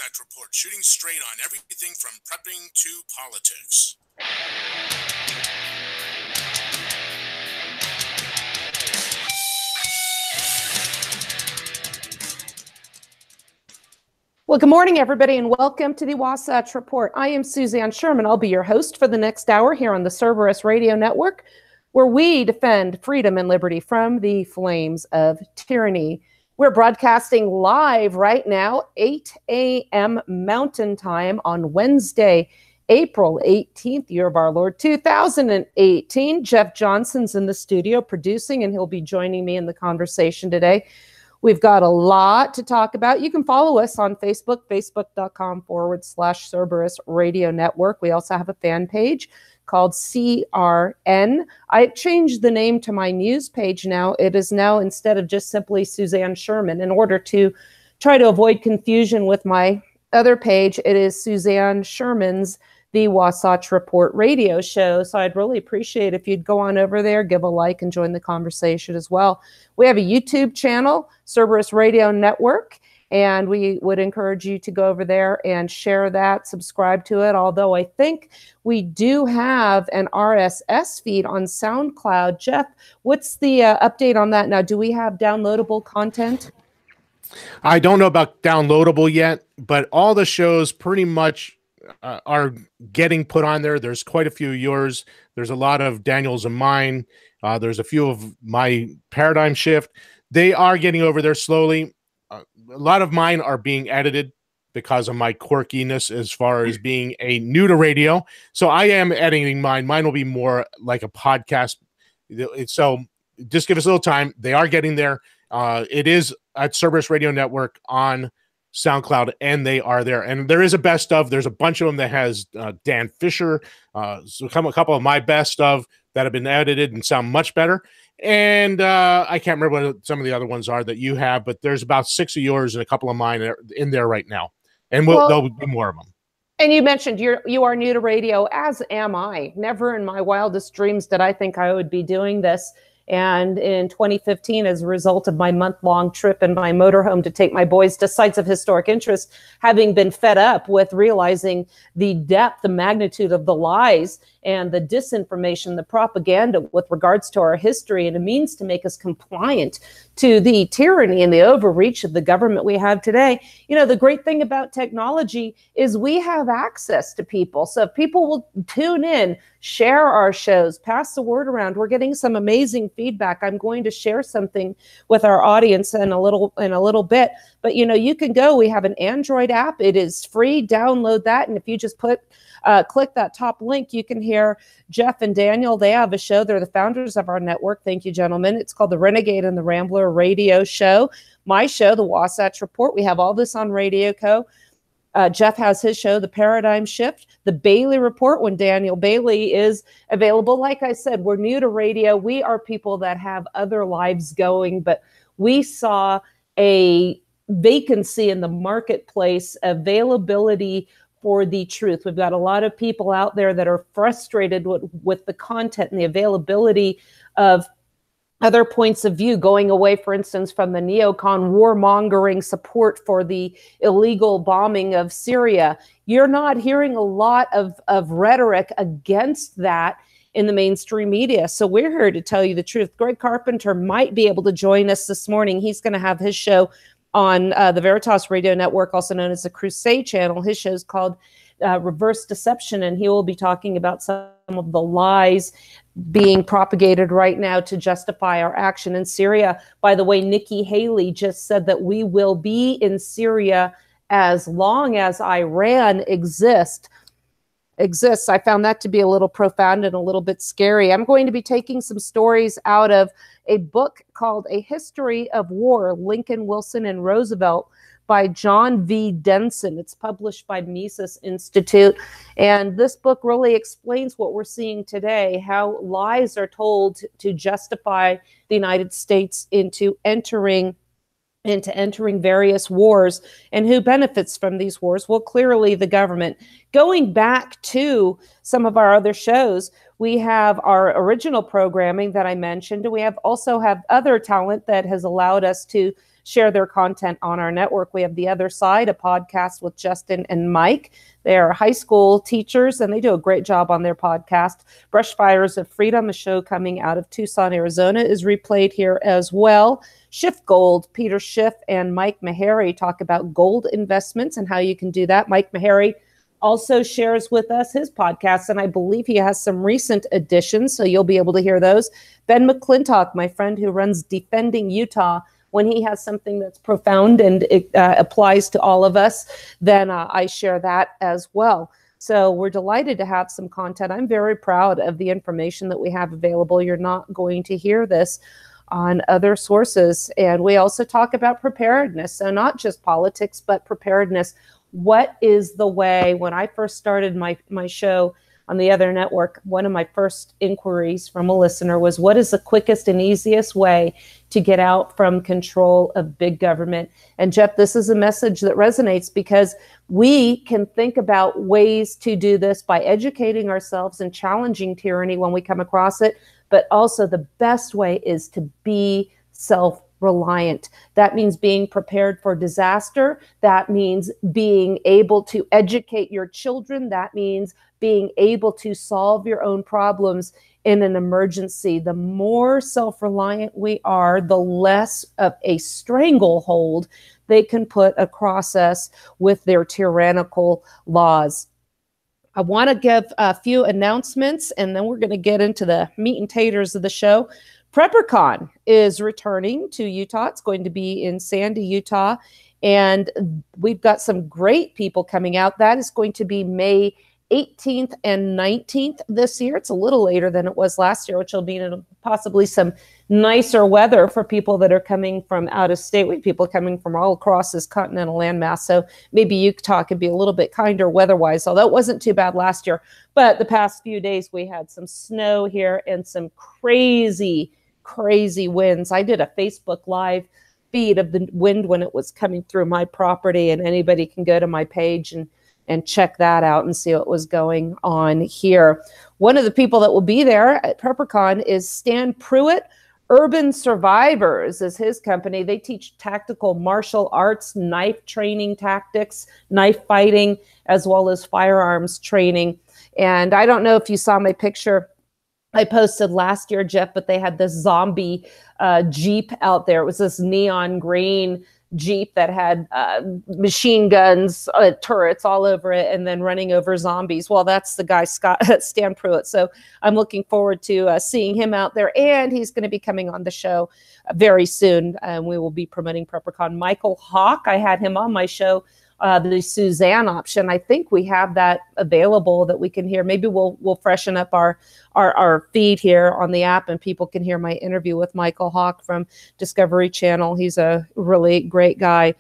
Wasatch Report, shooting straight on everything from prepping to politics. Well, good morning, everybody, and welcome to the Wasatch Report. I am Suzanne Sherman. I'll be your host for the next hour here on the Cerberus Radio Network, where we defend freedom and liberty from the flames of tyranny. We're broadcasting live right now, 8 a.m. Mountain Time on Wednesday, April 18th, year of our Lord, 2018. Jeff Johnson's in the studio producing, and he'll be joining me in the conversation today. We've got a lot to talk about. You can follow us on Facebook, facebook.com/Cerberus Radio Network. We also have a fan page called CRN. I changed the name to my news page now. It is now, instead of just simply Suzanne Sherman, in order to try to avoid confusion with my other page, it is Suzanne Sherman's The Wasatch Report radio show. So I'd really appreciate if you'd go on over there, give a like, and join the conversation as well. We have a YouTube channel, Cerberus Radio Network, and we would encourage you to go over there and share that, subscribe to it. Although I think we do have an RSS feed on SoundCloud. Jeff, what's the update on that now? Do we have downloadable content? I don't know about downloadable yet, but all the shows pretty much are getting put on there. There's quite a few of yours. There's a lot of Daniel's and mine. There's a few of my paradigm shift. They are getting over there slowly. A lot of mine are being edited because of my quirkiness as far as being a new to radio. So I am editing mine. Mine will be more like a podcast. So just give us a little time. They are getting there. It is at Cerberus Radio Network on SoundCloud, and they are there. And there is a best of. There's a bunch of them that has Dan Fisher, so a couple of my best of that have been edited and sound much better. And I can't remember what some of the other ones are that you have, but there's about 6 of yours and a couple of mine in there right now. And there'll be more of them. And you mentioned you are new to radio, as am I. Never in my wildest dreams did I think I would be doing this. And in 2015, as a result of my month-long trip in my motorhome to take my boys to sites of historic interest, having been fed up with realizing the depth, the magnitude of the lies and the disinformation, the propaganda with regards to our history and a means to make us compliant to the tyranny and the overreach of the government we have today. You know, the great thing about technology is we have access to people. So if people will tune in, share our shows, pass the word around, we're getting some amazing feedback. I'm going to share something with our audience in a little bit. But, you know, you can go. We have an Android app. It is free. Download that. And if you just click that top link, you can hear Jeff and Daniel. They have a show. They're the founders of our network. Thank you, gentlemen. It's called the Renegade and the Rambler Radio Show. My show, the Wasatch Report. We have all this on Radio Co. Jeff has his show, The Paradigm Shift, the Bailey Report, when Daniel Bailey is available. Like I said, we're new to radio. We are people that have other lives going, but we saw a vacancy in the marketplace, availability for the truth. We've got a lot of people out there that are frustrated with the content and the availability of other points of view, going away, for instance, from the neocon warmongering support for the illegal bombing of Syria. You're not hearing a lot of rhetoric against that in the mainstream media. So we're here to tell you the truth. Greg Carpenter might be able to join us this morning. He's going to have his show on the Veritas Radio Network, also known as the Crusade Channel. His show is called Reverse Deception, and he will be talking about some of the lies being propagated right now to justify our action in Syria. By the way, Nikki Haley just said that we will be in Syria as long as Iran exists. I found that to be a little profound and a little bit scary. I'm going to be taking some stories out of a book called A History of War, Lincoln, Wilson, and Roosevelt, by John V. Denson. It's published by Mises Institute. And this book really explains what we're seeing today, how lies are told to justify the United States into entering various wars, and who benefits from these wars. Well, clearly the government. Going back to some of our other shows, we have our original programming that I mentioned, and we also have other talent that has allowed us to share their content on our network. We have The Other Side, a podcast with Justin and Mike. They are high school teachers, and they do a great job on their podcast. Brush Fires of Freedom, a show coming out of Tucson, Arizona, is replayed here as well. Shift Gold, Peter Schiff and Mike Meharry talk about gold investments and how you can do that. Mike Meharry also shares with us his podcast, and I believe he has some recent additions, so you'll be able to hear those. Ben McClintock, my friend who runs Defending Utah, when he has something that's profound and it applies to all of us, then I share that as well. So we're delighted to have some content. I'm very proud of the information that we have available. You're not going to hear this on other sources. And we also talk about preparedness. So not just politics, but preparedness. What is the way? When I first started my show on the other network, one of my first inquiries from a listener was, what is the quickest and easiest way to get out from control of big government? And Jeff, this is a message that resonates because we can think about ways to do this by educating ourselves and challenging tyranny when we come across it. But also the best way is to be self-reliant. That means being prepared for disaster. That means being able to educate your children. That means being able to solve your own problems in an emergency. The more self-reliant we are, the less of a stranglehold they can put across us with their tyrannical laws. I want to give a few announcements, and then we're going to get into the meat and taters of the show. PrepperCon is returning to Utah. It's going to be in Sandy, Utah, and we've got some great people coming out. That is going to be May 18th and 19th this year. It's a little later than it was last year, which will mean possibly some nicer weather for people that are coming from out of state. We have people coming from all across this continental landmass. So maybe Utah could be a little bit kinder weather-wise, although it wasn't too bad last year. But the past few days, we had some snow here and some crazy winds. I did a Facebook Live feed of the wind when it was coming through my property, and anybody can go to my page and check that out and see what was going on here. One of the people that will be there at PrepperCon is Stan Pruitt. Urban Survivors is his company. They teach tactical martial arts, knife training tactics, knife fighting, as well as firearms training. And I don't know if you saw my picture I posted last year, Jeff, but they had this zombie Jeep out there. It was this neon green Jeep that had machine guns, turrets all over it, and then running over zombies. Well, that's the guy, Stan Pruitt. So I'm looking forward to seeing him out there, and he's going to be coming on the show very soon. We will be promoting PrepperCon. Michael Hawk, I had him on my show, the Suzanne option. I think we have that available that we can hear. Maybe we'll freshen up our feed here on the app, and people can hear my interview with Michael Hawk from Discovery Channel. He's a really great guy.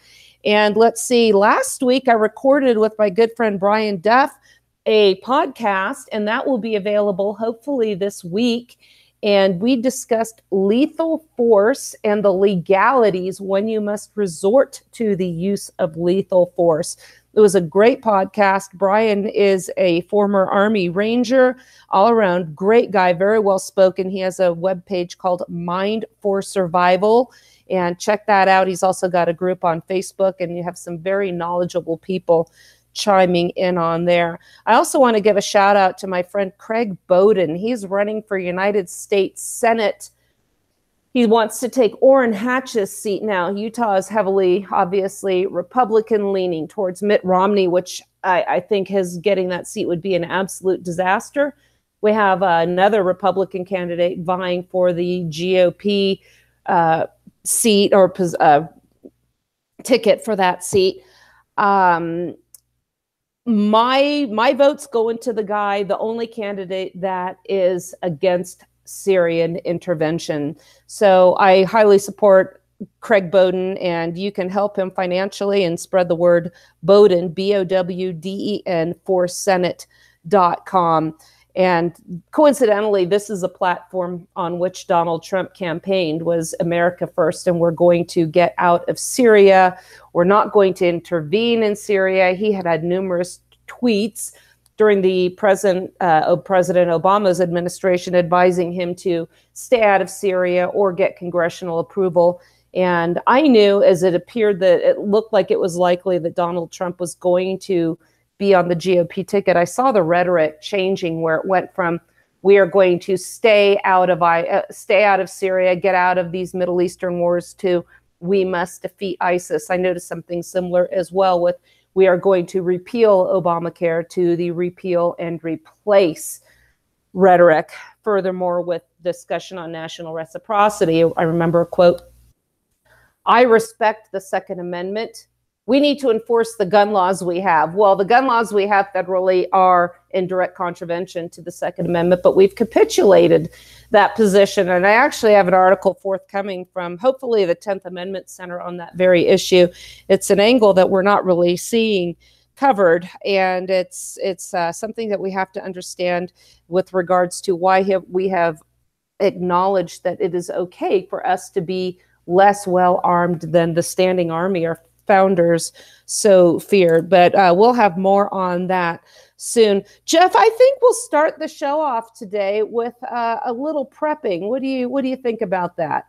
And let's see, last week I recorded with my good friend Brian Duff a podcast, and that will be available hopefully this week. And we discussed lethal force and the legalities when you must resort to the use of lethal force. It was a great podcast. Brian is a former Army Ranger, all around great guy, very well spoken. He has a webpage called Mind for Survival, and check that out. He's also got a group on Facebook, and you have some very knowledgeable people chiming in on there. I also want to give a shout out to my friend Craig Bowden. He's running for United States Senate. He wants to take Orrin Hatch's seat now. Utah is heavily, obviously, Republican leaning towards Mitt Romney, which I think his getting that seat would be an absolute disaster. We have another Republican candidate vying for the GOP seat or ticket for that seat. My votes go into the guy, the only candidate that is against Syrian intervention. So I highly support Craig Bowden, and you can help him financially and spread the word Bowden, Bowden, for Senate.com. And coincidentally, this is a platform on which Donald Trump campaigned, was America First, and we're going to get out of Syria. We're not going to intervene in Syria. He had numerous tweets during the President Obama's administration advising him to stay out of Syria or get congressional approval. And I knew as it appeared that it looked like it was likely that Donald Trump was going to be on the GOP ticket, I saw the rhetoric changing where it went from we are going to stay out of Syria, get out of these Middle Eastern wars, to we must defeat ISIS. I noticed something similar as well with we are going to repeal Obamacare, to the repeal and replace rhetoric. Furthermore, with discussion on national reciprocity, I remember a quote, "I respect the Second Amendment. We need to enforce the gun laws we have." Well, the gun laws we have federally are in direct contravention to the Second Amendment, but we've capitulated that position. And I actually have an article forthcoming from hopefully the 10th Amendment Center on that very issue. It's an angle that we're not really seeing covered, and it's something that we have to understand with regards to why we have acknowledged that it is okay for us to be less well armed than the standing army our founders so feared. But we'll have more on that soon. Jeff, I think we'll start the show off today with a little prepping. What do you think about that?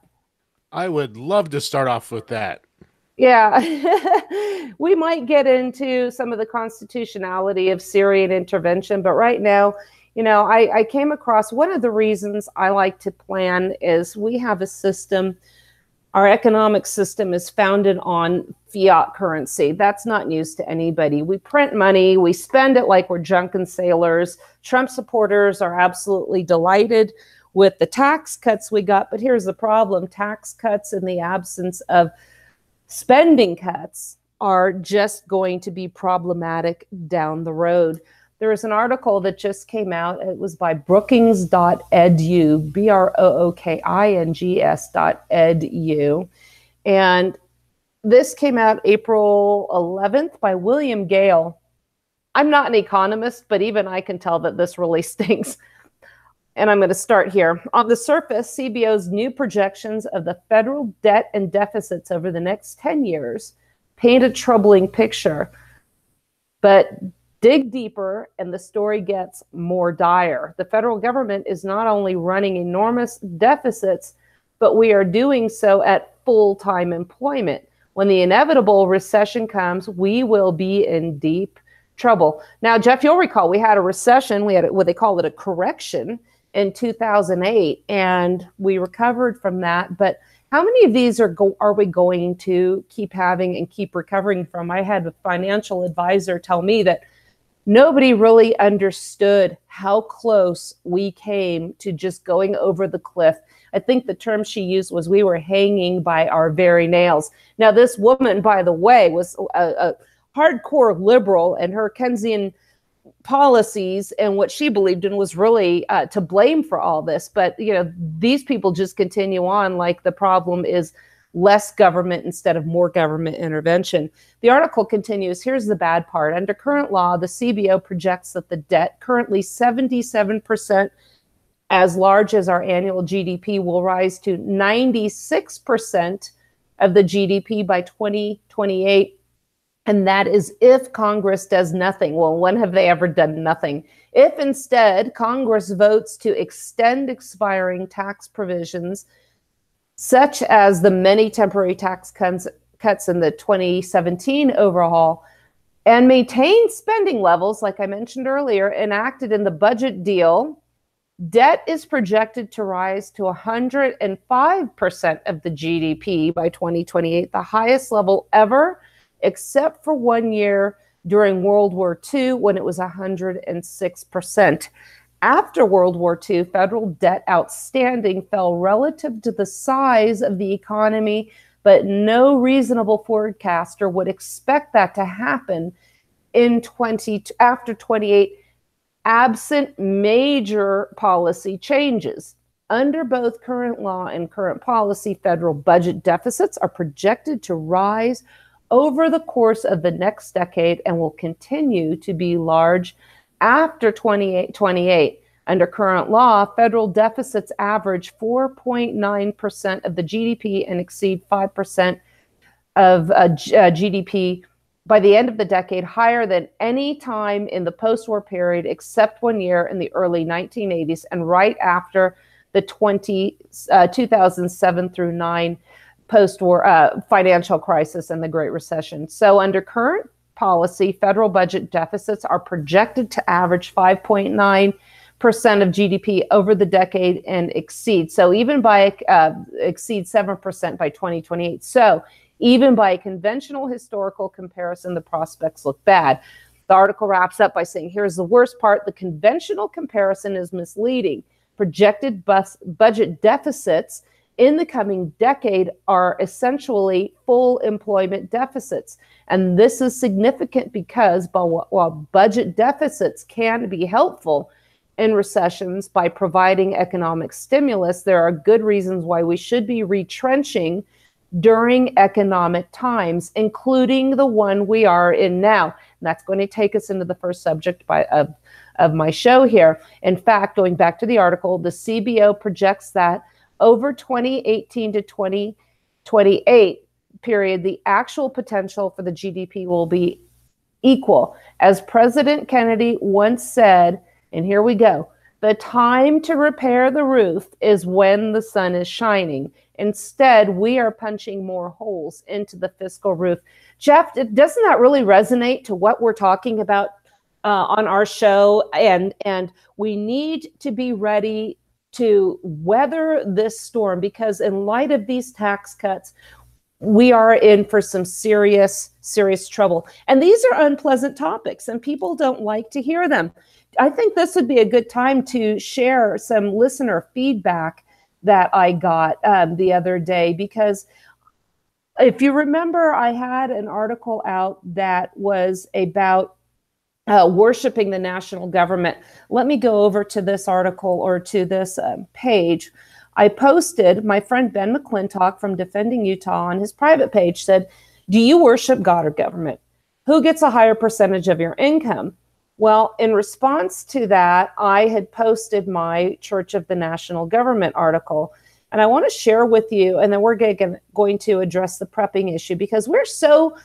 I would love to start off with that. Yeah, we might get into some of the constitutionality of Syrian intervention, but right now, I came across one of the reasons I like to plan is we have a system. Our economic system is founded on fiat currency. That's not news to anybody. We print money, we spend it like we're drunken sailors. Trump supporters are absolutely delighted with the tax cuts we got, but here's the problem. Tax cuts in the absence of spending cuts are just going to be problematic down the road. There is an article that just came out. It was by Brookings.edu, Brookings.edu. And this came out April 11th by William Gale. I'm not an economist, but even I can tell that this really stinks. And I'm going to start here. On the surface, CBO's new projections of the federal debt and deficits over the next 10 years paint a troubling picture. But dig deeper, and the story gets more dire. The federal government is not only running enormous deficits, but we are doing so at full-time employment. When the inevitable recession comes, we will be in deep trouble. Now, Jeff, you'll recall we had a recession. We had what they call it a correction in 2008, and we recovered from that. But how many of these are we going to keep having and keep recovering from? I had a financial advisor tell me that nobody really understood how close we came to just going over the cliff. I think the term she used was we were hanging by our very nails. Now, this woman, by the way, was a hardcore liberal, and her Keynesian policies and what she believed in was really to blame for all this. But, these people just continue on like the problem is less government instead of more government intervention. The article continues. Here's the bad part. Under current law, the CBO projects that the debt, currently 77%, as large as our annual GDP, will rise to 96% of the GDP by 2028. And that is if Congress does nothing. Well, when have they ever done nothing? If instead Congress votes to extend expiring tax provisions, such as the many temporary tax cuts in the 2017 overhaul, and maintain spending levels, like I mentioned earlier, enacted in the budget deal, debt is projected to rise to 105% of the GDP by 2028, the highest level ever, except for 1 year during World War II when it was 106%. After World War II, federal debt outstanding fell relative to the size of the economy, but no reasonable forecaster would expect that to happen after 28, absent major policy changes. Under both current law and current policy, federal budget deficits are projected to rise over the course of the next decade and will continue to be large after 2028. Under current law, federal deficits average 4.9% of the GDP and exceed 5% of GDP by the end of the decade, higher than any time in the post-war period except 1 year in the early 1980s and right after the 2007 through 9 post-war financial crisis and the Great Recession. So under current policy, federal budget deficits are projected to average 5.9% of GDP over the decade and exceed. So even by exceed 7% by 2028. So even by a conventional historical comparison, the prospects look bad. The article wraps up by saying, here's the worst part. The conventional comparison is misleading. Projected budget deficits in the coming decade are essentially full employment deficits. And this is significant because while budget deficits can be helpful in recessions by providing economic stimulus, there are good reasons why we should be retrenching during economic times, including the one we are in now. And that's going to take us into the first subject of my show here. In fact, going back to the article, the CBO projects that over 2018 to 2028 period, the actual potential for the GDP will be equal. As President Kennedy once said, and here we go, the time to repair the roof is when the sun is shining. Instead, we are punching more holes into the fiscal roof. Jeff, doesn't that really resonate to what we're talking about on our show? And we need to be ready to weather this storm, because in light of these tax cuts, we are in for some serious trouble. And these are unpleasant topics, and people don't like to hear them. I think this would be a good time to share some listener feedback that I got the other day, because if you remember, I had an article out that was about worshiping the national government. Let me go over to this article or to this page. I posted, my friend Ben McClintock from Defending Utah on his private page said, do you worship God or government? Who gets a higher percentage of your income? Well, in response to that, I had posted my Church of the National Government article. And I want to share with you, and then we're going to address the prepping issue, because we're so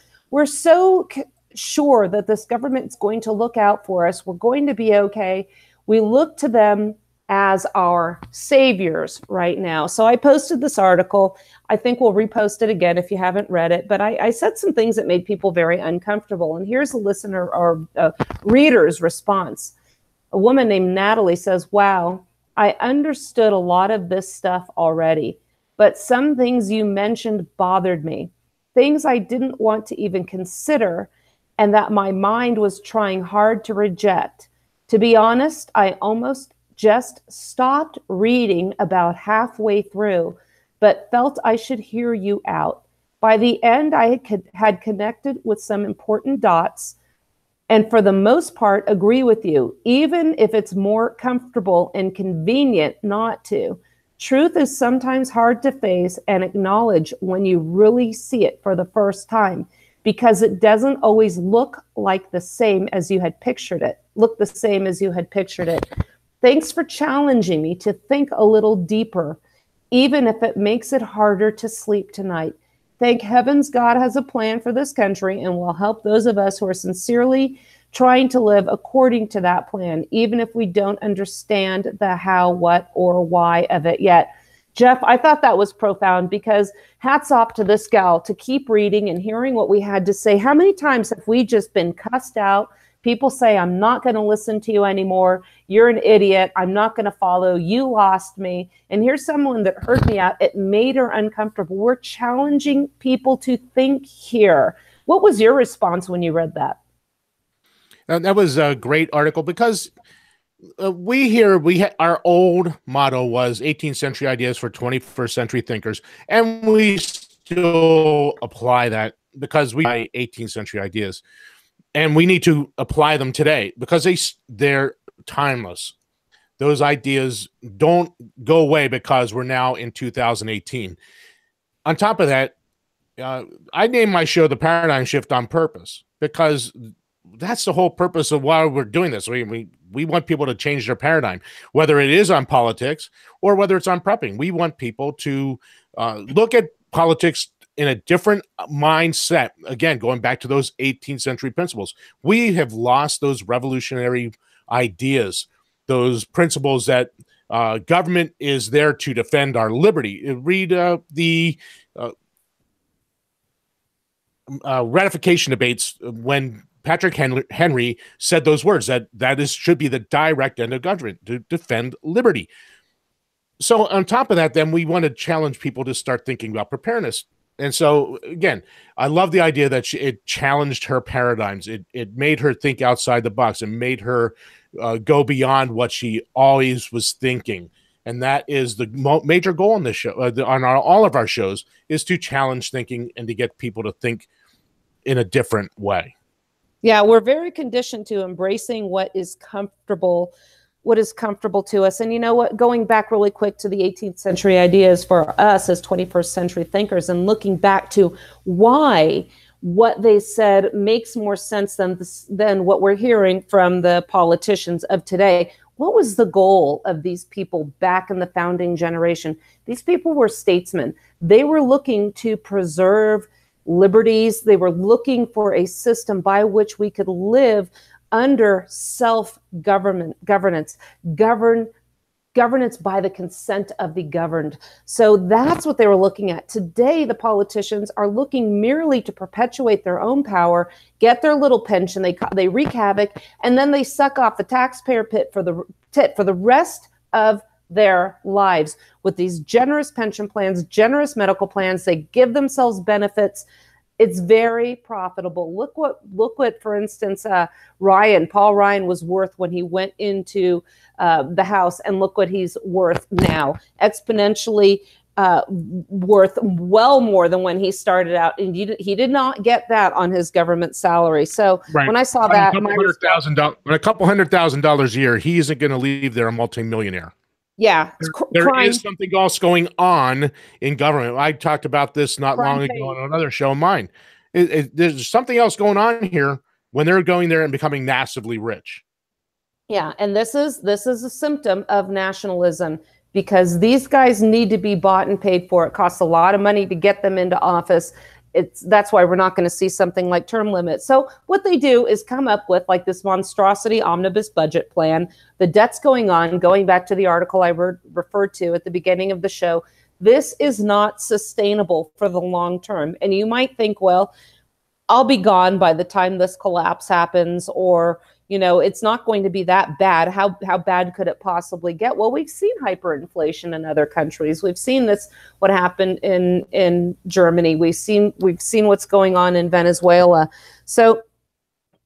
sure that this government's going to look out for us. We're going to be okay. We look to them as our saviors right now. So I posted this article. I think we'll repost it again if you haven't read it. But I said some things that made people very uncomfortable. And here's a listener or a reader's response. A woman named Natalie says, wow, I understood a lot of this stuff already, but some things you mentioned bothered me. Things I didn't want to even consider, and that my mind was trying hard to reject. To be honest, I almost just stopped reading about halfway through, but felt I should hear you out. By the end, I had connected with some important dots, and for the most part, agree with you, even if it's more comfortable and convenient not to. Truth is sometimes hard to face and acknowledge when you really see it for the first time, because it doesn't always look like the same as you had pictured it. Thanks for challenging me to think a little deeper, even if it makes it harder to sleep tonight. Thank heavens God has a plan for this country and will help those of us who are sincerely trying to live according to that plan, even if we don't understand the how, what, or why of it yet. Jeff, I thought that was profound, because hats off to this gal to keep reading and hearing what we had to say. How many times have we just been cussed out? People say, I'm not going to listen to you anymore. You're an idiot. I'm not going to follow. You lost me. And here's someone that heard me out. It made her uncomfortable. We're challenging people to think here. What was your response when you read that? That was a great article, because our old motto was 18th century ideas for 21st century thinkers. And we still apply that, because we buy 18th century ideas. And we need to apply them today, because they're timeless. Those ideas don't go away because we're now in 2018. On top of that, I named my show The Paradigm Shift on purpose, because that's the whole purpose of why we're doing this. We want people to change their paradigm, whether it is on politics or whether it's on prepping. We want people to look at politics in a different mindset. Again, going back to those 18th century principles, we have lost those revolutionary ideas, those principles that government is there to defend our liberty. Read the ratification debates when Patrick Henry said those words, that should be the direct end of government, to defend liberty. So on top of that, then we want to challenge people to start thinking about preparedness. And so, again, I love the idea that it challenged her paradigms. It made her think outside the box and made her go beyond what she always was thinking. And that is the major goal on this show, on all of our shows, is to challenge thinking and to get people to think in a different way. Yeah, we're very conditioned to embracing what is comfortable to us. And you know what, going back really quick to the 18th century ideas for us as 21st century thinkers, and looking back to why what they said makes more sense than what we're hearing from the politicians of today. What was the goal of these people back in the founding generation? These people were statesmen. They were looking to preserve liberties. They were looking for a system by which we could live under governance by the consent of the governed. So that's what they were looking at. Today, the politicians are looking merely to perpetuate their own power, get their little pension, they wreak havoc, and then they suck off the taxpayer tit for the rest of their lives with these generous pension plans, generous medical plans. They give themselves benefits. It's very profitable. Look what, for instance, Paul Ryan was worth when he went into the House, and look what he's worth now. Exponentially worth well more than when he started out. And he did not get that on his government salary. So when I saw that, a couple $100,000 a year, he isn't going to leave there a multimillionaire. Yeah, there is something else going on in government. I talked about this not long ago on another show of mine. There's something else going on here when they're going there and becoming massively rich. Yeah, and this is a symptom of nationalism, because these guys need to be bought and paid for. It costs a lot of money to get them into office. That's why we're not going to see something like term limits. So what they do is come up with like this monstrosity omnibus budget plan. The debt's going on, going back to the article I referred to at the beginning of the show. This is not sustainable for the long term. And you might think, well, I'll be gone by the time this collapse happens, or, you know, it's not going to be that bad. How bad could it possibly get? Well, we've seen hyperinflation in other countries. We've seen what happened in Germany. We've seen what's going on in Venezuela. So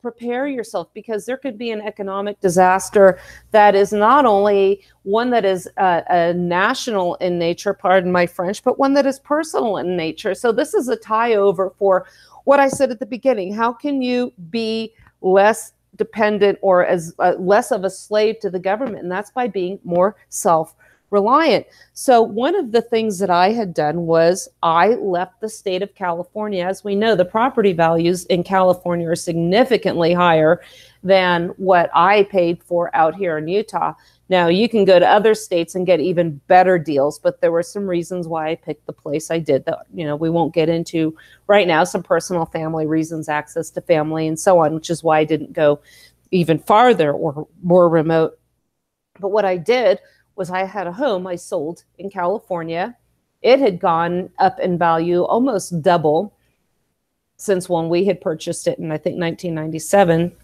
prepare yourself, because there could be an economic disaster that is not only one that is a national in nature, pardon my French, but one that is personal in nature. So this is a tie over for what I said at the beginning. How can you be less dependent or as less of a slave to the government? And that's by being more self-reliant. So one of the things that I had done was I left the state of California. As we know, the property values in California are significantly higher than what I paid for out here in Utah. Now, you can go to other states and get even better deals, but there were some reasons why I picked the place I did that, you know, we won't get into right now, some personal family reasons, access to family and so on, which is why I didn't go even farther or more remote. But what I did was I had a home I sold in California. It had gone up in value almost double since when we had purchased it in, I think, 1997.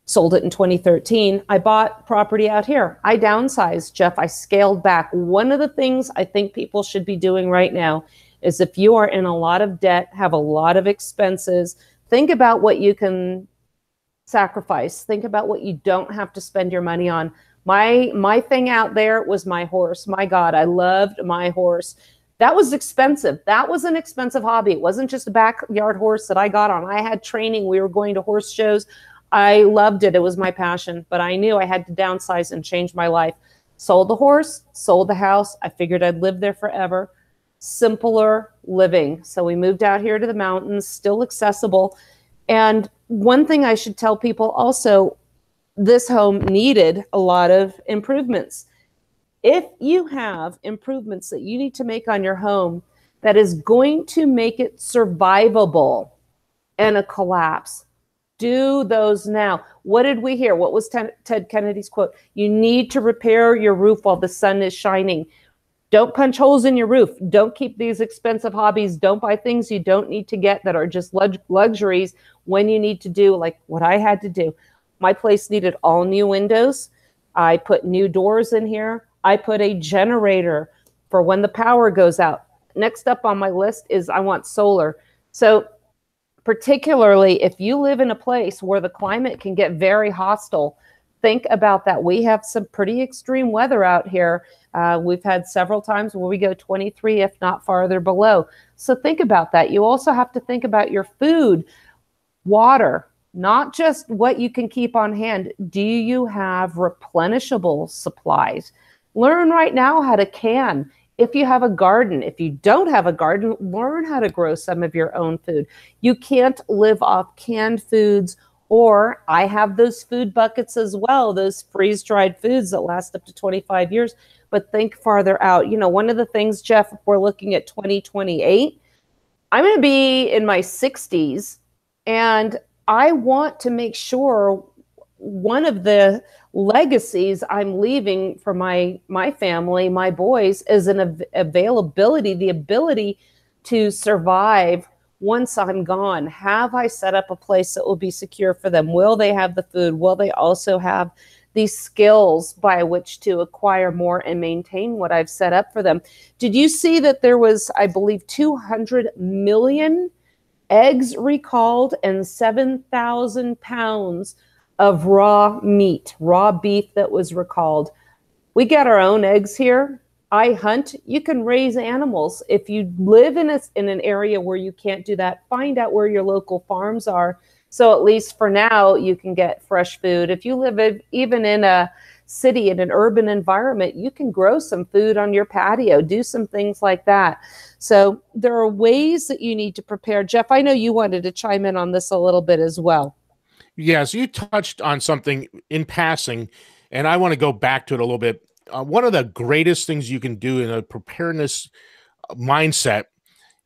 Sold it in 2013. I bought property out here. I downsized, Jeff. I scaled back. One of the things I think people should be doing right now is, if you are in a lot of debt, have a lot of expenses, think about what you can sacrifice. Think about what you don't have to spend your money on. My thing out there was my horse. My God, I loved my horse. That was expensive. That was an expensive hobby. It wasn't just a backyard horse that I got on. I had training. We were going to horse shows. I loved it. It was my passion, but I knew I had to downsize and change my life. Sold the horse, sold the house. I figured I'd live there forever. Simpler living. So we moved out here to the mountains, still accessible. And one thing I should tell people also, this home needed a lot of improvements. If you have improvements that you need to make on your home that is going to make it survivable in a collapse, do those now. What did we hear? What was Ted Kennedy's quote? You need to repair your roof while the sun is shining. Don't punch holes in your roof. Don't keep these expensive hobbies. Don't buy things you don't need to get that are just luxuries when you need to do like what I had to do. My place needed all new windows. I put new doors in here. I put a generator for when the power goes out. Next up on my list is I want solar. So particularly if you live in a place where the climate can get very hostile, think about that. We have some pretty extreme weather out here. We've had several times where we go 23, if not farther below. So think about that. You also have to think about your food, water, not just what you can keep on hand. Do you have replenishable supplies? Learn right now how to can. If you have a garden, if you don't have a garden, learn how to grow some of your own food. You can't live off canned foods, or I have those food buckets as well, those freeze-dried foods that last up to 25 years, but think farther out. You know, one of the things, Jeff, if we're looking at 2028, I'm going to be in my 60s, and I want to make sure one of the legacies I'm leaving for my family, my boys, is an availability, the ability to survive once I'm gone. Have I set up a place that will be secure for them? Will they have the food? Will they also have these skills by which to acquire more and maintain what I've set up for them? Did you see that there was, I believe, 200 million eggs recalled and 7,000 pounds of raw meat, raw beef that was recalled? We get our own eggs here. I hunt. You can raise animals. If you live in an area where you can't do that, find out where your local farms are. So at least for now, you can get fresh food. If you live even in a city, in an urban environment, you can grow some food on your patio, do some things like that. So there are ways that you need to prepare. Jeff, I know you wanted to chime in on this a little bit as well. Yes, you touched on something in passing, and I want to go back to it a little bit. One of the greatest things you can do in a preparedness mindset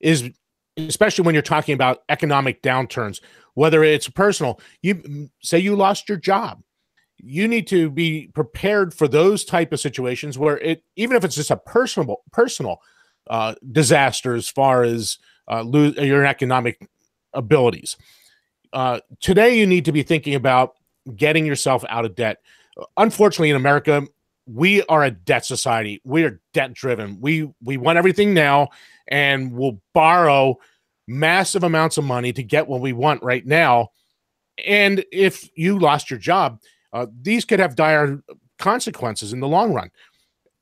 is, especially when you're talking about economic downturns, whether it's personal, you say you lost your job, you need to be prepared for those type of situations where even if it's just a personal disaster as far as lose your economic abilities. Today, you need to be thinking about getting yourself out of debt. Unfortunately, in America, we are a debt society. We are debt driven. We want everything now, and we'll borrow massive amounts of money to get what we want right now. And if you lost your job, these could have dire consequences in the long run.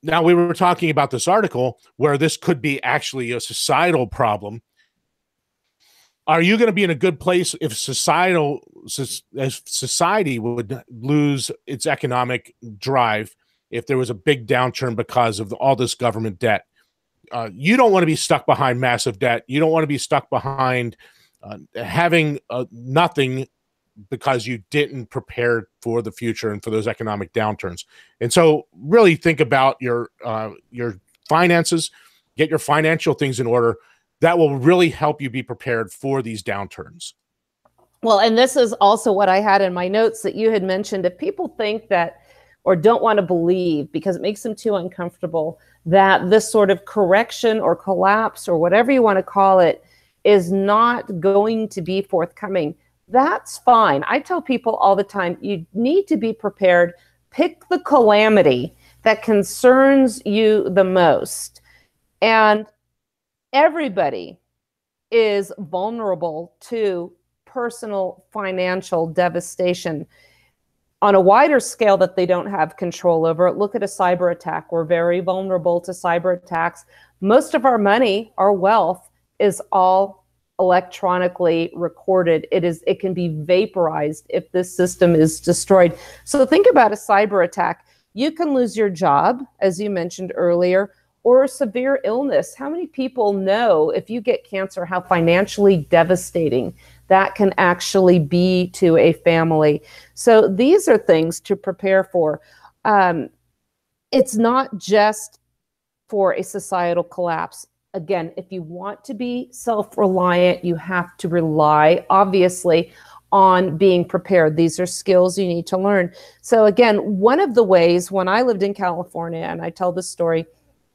Now, we were talking about this article where this could be actually a societal problem. Are you going to be in a good place if society would lose its economic drive if there was a big downturn because of all this government debt? You don't want to be stuck behind massive debt. You don't want to be stuck behind having nothing because you didn't prepare for the future and for those economic downturns. And so really think about your finances, get your financial things in order. That will really help you be prepared for these downturns. Well, and this is also what I had in my notes that you had mentioned. If people think that, or don't want to believe because it makes them too uncomfortable, that this sort of correction or collapse or whatever you want to call it is not going to be forthcoming, that's fine. I tell people all the time, you need to be prepared. Pick the calamity that concerns you the most. And everybody is vulnerable to personal financial devastation on a wider scale that they don't have control over. Look at a cyber attack. We're very vulnerable to cyber attacks. Most of our money, our wealth, is all electronically recorded. It can be vaporized if this system is destroyed. So think about a cyber attack. You can lose your job, as you mentioned earlier, or a severe illness. How many people know if you get cancer, how financially devastating that can actually be to a family? So these are things to prepare for. It's not just for a societal collapse. Again, if you want to be self-reliant, you have to rely, obviously, on being prepared. These are skills you need to learn. So again, one of the ways when I lived in California, and I tell this story,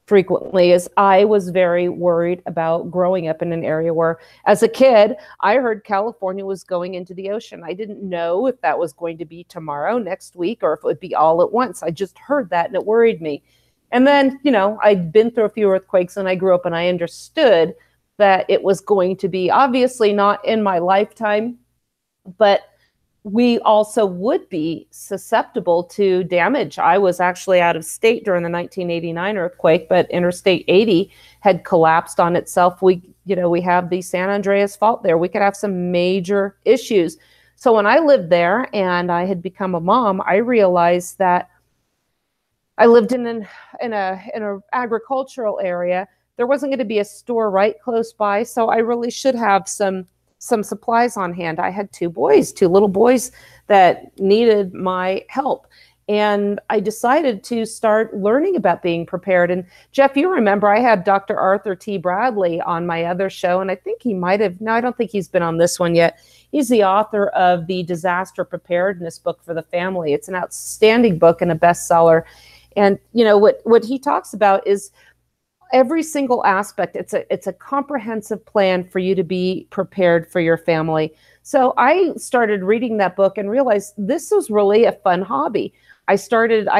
frequently is I was very worried about growing up in an area where, as a kid, I heard California was going into the ocean. I didn't know if that was going to be tomorrow, next week, or if it would be all at once. I just heard that and it worried me. And then, you know, I'd been through a few earthquakes and I grew up and I understood that it was going to be, obviously not in my lifetime, but we also would be susceptible to damage. I was actually out of state during the 1989 earthquake, but Interstate 80 had collapsed on itself. We have the San Andreas Fault there. We could have some major issues. So when I lived there and I had become a mom, I realized that I lived in an agricultural area. There wasn't going to be a store right close by, so I really should have some supplies on hand. I had two little boys that needed my help. And I decided to start learning about being prepared. And Jeff, you remember I had Dr. Arthur T. Bradley on my other show, and I think he might have, no, I don't think he's been on this one yet. He's the author of the Disaster Preparedness book for the family. It's an outstanding book and a bestseller. And you know what he talks about is every single aspect. It's a comprehensive plan for you to be prepared for your family. So I started reading that book and realized this was really a fun hobby. I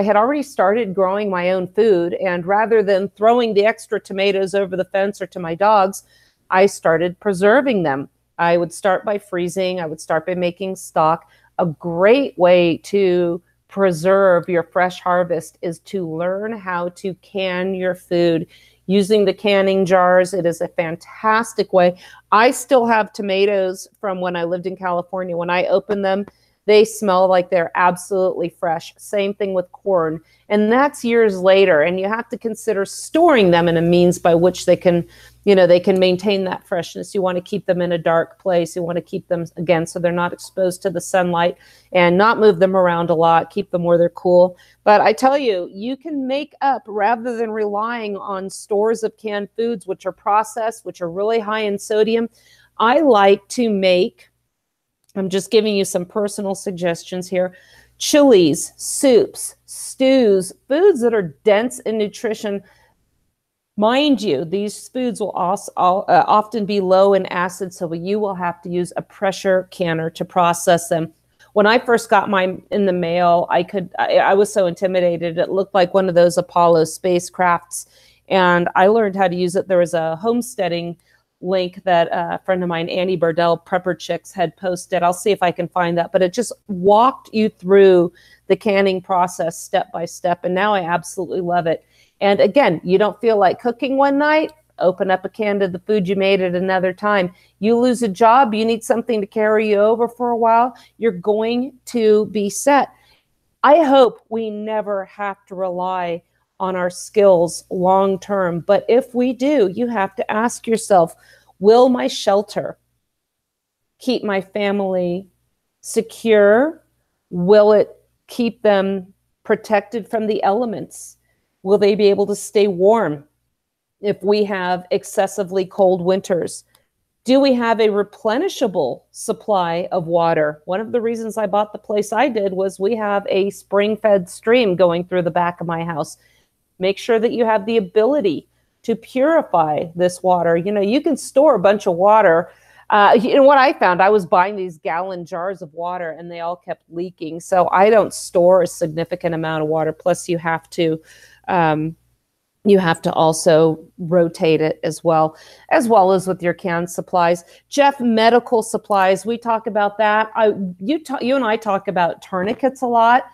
had already started growing my own food, and rather than throwing the extra tomatoes over the fence or to my dogs, I started preserving them. I would start by freezing. I would start by making stock. A great way to preserve your fresh harvest is to learn how to can your food using the canning jars. It is a fantastic way. I still have tomatoes from when I lived in California. When I open them, they smell like they're absolutely fresh. Same thing with corn. And that's years later. And you have to consider storing them in a means by which they can maintain that freshness. You want to keep them in a dark place. You want to keep them, again, so they're not exposed to the sunlight, and not move them around a lot. Keep them where they're cool. But I tell you, you can make up, rather than relying on stores of canned foods, which are processed, which are really high in sodium. I like to make, I'm just giving you some personal suggestions here, chilies, soups, stews, foods that are dense in nutrition. Mind you, these foods will also often be low in acid, so you will have to use a pressure canner to process them. When I first got mine in the mail, I was so intimidated. It looked like one of those Apollo spacecrafts, and I learned how to use it. There was a homesteading link that a friend of mine, Annie Burdell, Prepper Chicks, had posted. I'll see if I can find that, but it just walked you through the canning process step by step, and now I absolutely love it. And again, you don't feel like cooking one night, open up a can of the food you made at another time. You lose a job, you need something to carry you over for a while, you're going to be set. I hope we never have to rely on our skills long term, but if we do, you have to ask yourself, will my shelter keep my family secure? Will it keep them protected from the elements? Will they be able to stay warm if we have excessively cold winters? Do we have a replenishable supply of water? One of the reasons I bought the place I did was we have a spring-fed stream going through the back of my house. Make sure that you have the ability to purify this water. You know, you can store a bunch of water. What I found, I was buying these gallon jars of water and they all kept leaking. So I don't store a significant amount of water. Plus you have to also rotate it as well as with your canned supplies. Jeff, medical supplies, we talk about that. You and I talk about tourniquets a lot.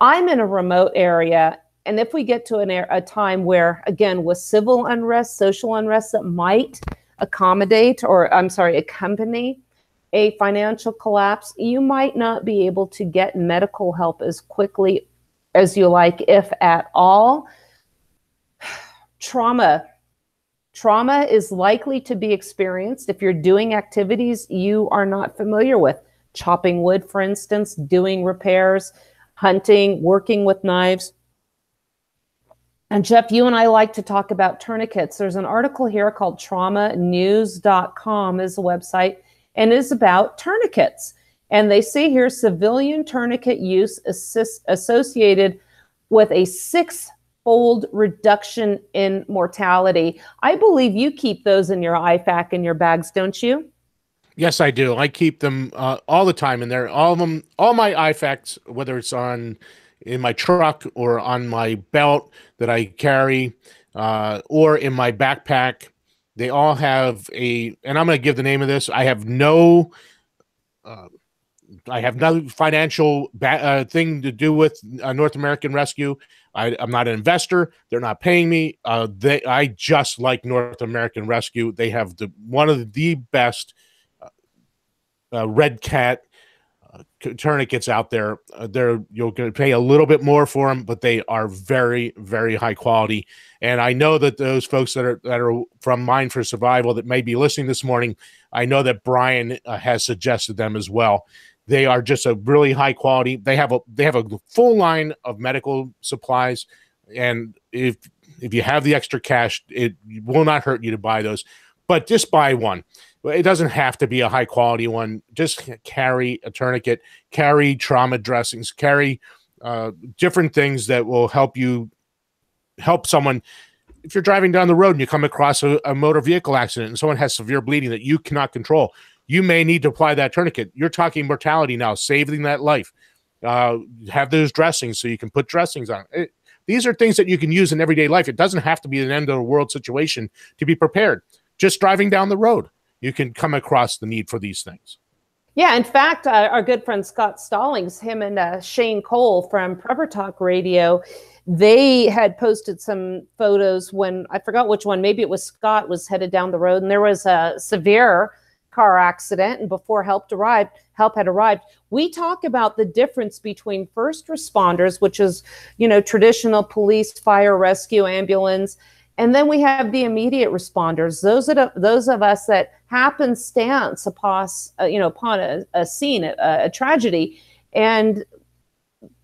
I'm in a remote area, and if we get to a time where, again, with civil unrest, social unrest that might accompany a financial collapse, you might not be able to get medical help as quickly as you like, if at all. Trauma is likely to be experienced if you're doing activities you are not familiar with. Chopping wood, for instance, doing repairs, hunting, working with knives. And Jeff, you and I like to talk about tourniquets. There's an article here called traumanews.com is the website, and is about tourniquets. And they say here, civilian tourniquet use associated with a 6 fold reduction in mortality. I believe you keep those in your IFAC in your bags, don't you? Yes, I do. I keep them all the time in there. All of them, all my IFACs, whether it's in my truck or on my belt that I carry, or in my backpack, they all have and I'm going to give the name of this. I have no financial thing to do with North American Rescue. I'm not an investor. They're not paying me. I just like North American Rescue. They have one of the best red cat tourniquets out there. You're going to pay a little bit more for them, but they are very, very high quality. And I know that those folks that are from Mind for Survival that may be listening this morning, I know that Brian has suggested them as well. They are just a really high quality. They have a full line of medical supplies, and if you have the extra cash, it will not hurt you to buy those. But just buy one. It doesn't have to be a high quality one. Just carry a tourniquet, carry trauma dressings, carry different things that will help someone. If you're driving down the road and you come across a motor vehicle accident and someone has severe bleeding that you cannot control, you may need to apply that tourniquet. You're talking mortality now, saving that life. Have those dressings so you can put dressings on. These are things that you can use in everyday life. It doesn't have to be an end of the world situation to be prepared. Just driving down the road, you can come across the need for these things. Yeah, in fact, our good friend Scott Stallings, him and Shane Cole from Prepper Talk Radio, they had posted some photos when, I forgot which one, maybe it was Scott, was headed down the road and there was a severe car accident, and before help had arrived. We talk about the difference between first responders, which is, traditional police, fire, rescue, ambulance, and then we have the immediate responders, those of us that happenstance upon a scene, a tragedy. And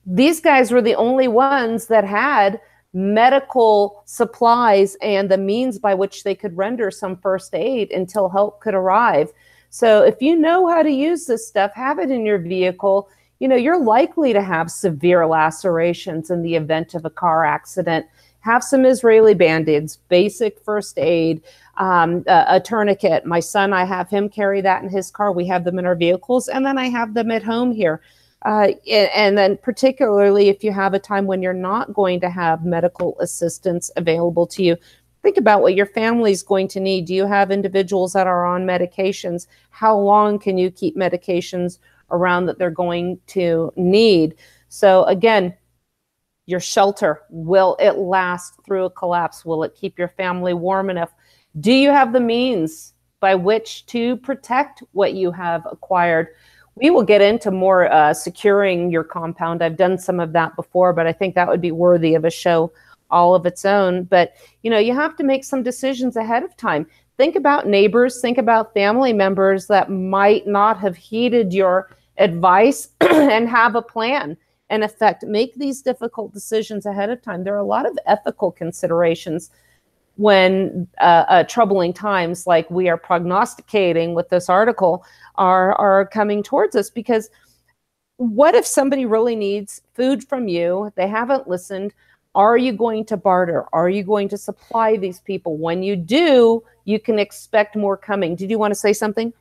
these guys were the only ones that had medical supplies and the means by which they could render some first aid until help could arrive. So if you know how to use this stuff, have it in your vehicle. You're likely to have severe lacerations in the event of a car accident. Have some Israeli Band-Aids, basic first aid, a tourniquet. My son, I have him carry that in his car. We have them in our vehicles, and then I have them at home here. And then particularly if you have a time when you're not going to have medical assistance available to you, think about what your family is going to need. Do you have individuals that are on medications? How long can you keep medications around that they're going to need? So again, your shelter, will it last through a collapse? Will it keep your family warm enough? Do you have the means by which to protect what you have acquired? We will get into more securing your compound. I've done some of that before, but I think that would be worthy of a show all of its own. But, you have to make some decisions ahead of time. Think about neighbors, think about family members that might not have heeded your advice and have a plan. In effect, make these difficult decisions ahead of time. There are a lot of ethical considerations when troubling times like we are prognosticating with this article are coming towards us. Because what if somebody really needs food from you? They haven't listened. Are you going to barter? Are you going to supply these people? When you do, you can expect more coming. Did you want to say something?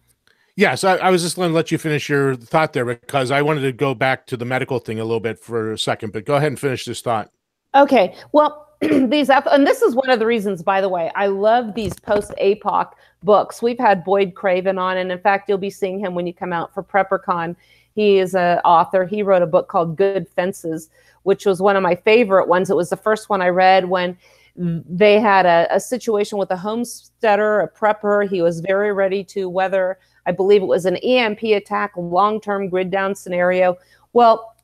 Yes, I was just going to let you finish your thought there because I wanted to go back to the medical thing a little bit for a second, but go ahead and finish this thought. Okay, well, and this is one of the reasons, by the way, I love these post-APOC books. We've had Boyd Craven on, and in fact, you'll be seeing him when you come out for PrepperCon. He is an author. He wrote a book called Good Fences, which was one of my favorite ones. It was the first one I read when they had a situation with a homesteader, a prepper. He was very ready to weather, I believe it was an EMP attack, long-term grid down scenario. Well,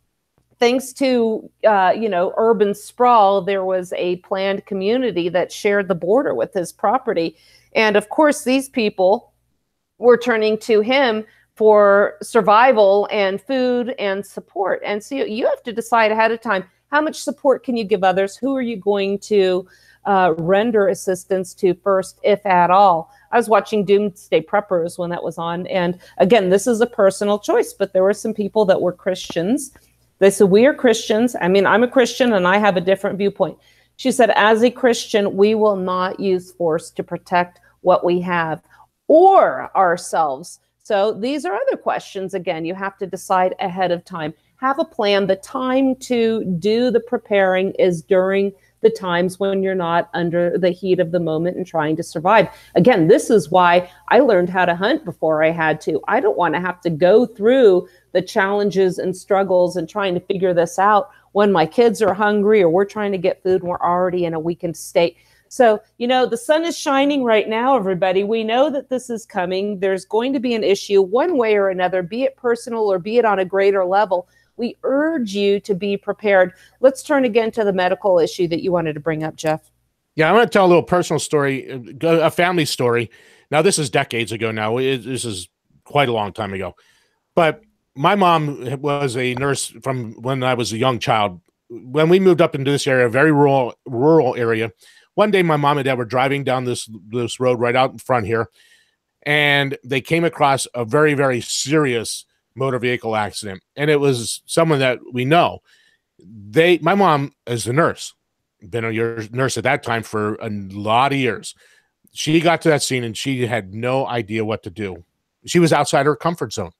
thanks to, urban sprawl, there was a planned community that shared the border with his property. And of course, these people were turning to him for survival and food and support. And so you have to decide ahead of time, how much support can you give others? Who are you going to render assistance to first, if at all? I was watching Doomsday Preppers when that was on. And again, this is a personal choice, but there were some people that were Christians. They said, we are Christians. I mean, I'm a Christian and I have a different viewpoint. She said, as a Christian, we will not use force to protect what we have or ourselves. So these are other questions. Again, you have to decide ahead of time. Have a plan. The time to do the preparing is during the times when you're not under the heat of the moment and trying to survive. Again, this is why I learned how to hunt before I had to. I don't want to have to go through the challenges and struggles and trying to figure this out when my kids are hungry or we're trying to get food and we're already in a weakened state. So, you know, the sun is shining right now, everybody. We know that this is coming. There's going to be an issue one way or another, be it personal or be it on a greater level. We urge you to be prepared. Let's turn again to the medical issue that you wanted to bring up, Jeff. Yeah, I want to tell a little personal story, a family story. Now, this is decades ago now. This is quite a long time ago. But my mom was a nurse from when I was a young child. When we moved up into this area, a very rural area, one day my mom and dad were driving down this road right out in front here, and they came across a very, very serious motor vehicle accident. And it was someone that we know. My mom is a nurse, been a nurse at that time for a lot of years. She got to that scene and she had no idea what to do. She was outside her comfort zone.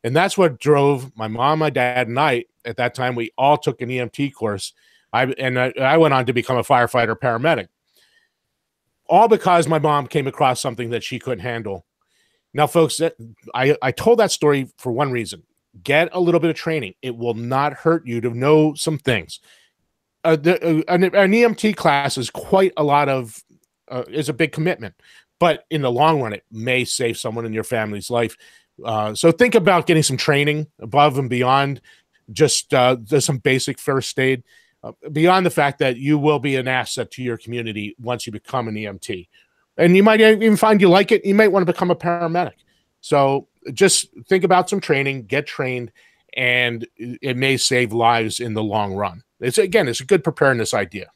And that's what drove my mom, my dad, and I. At that time, we all took an EMT course. I went on to become a firefighter paramedic. All because my mom came across something that she couldn't handle. Now, folks, I told that story for one reason. Get a little bit of training. It will not hurt you to know some things. An EMT class is quite a lot of, is a big commitment. But in the long run, it may save someone in your family's life. So think about getting some training above and beyond just some basic first aid. Beyond the fact that you will be an asset to your community once you become an EMT. And you might even find you like it. You might want to become a paramedic. So just think about some training, get trained, and it may save lives in the long run. It's a good preparedness idea.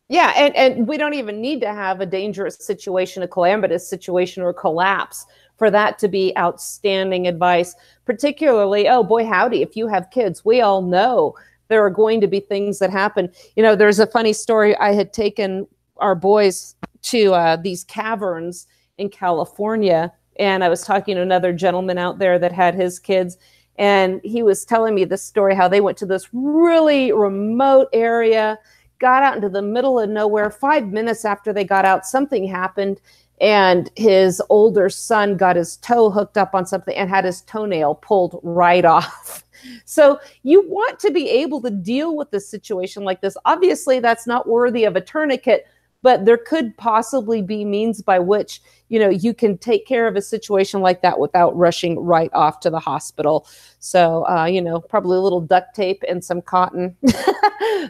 Yeah, and we don't even need to have a dangerous situation, a calamitous situation, or collapse for that to be outstanding advice. Particularly, oh boy, howdy, if you have kids, we all know there are going to be things that happen. You know, there's a funny story. I had taken our boys to these caverns in California, and I was talking to another gentleman out there that had his kids, and he was telling me this story, how they went to this really remote area, got out into the middle of nowhere. 5 minutes after they got out, something happened, and his older son got his toe hooked up on something and had his toenail pulled right off. So you want to be able to deal with a situation like this. Obviously, that's not worthy of a tourniquet, but there could possibly be means by which, you know, you can take care of a situation like that without rushing right off to the hospital. So, you know, probably a little duct tape and some cotton.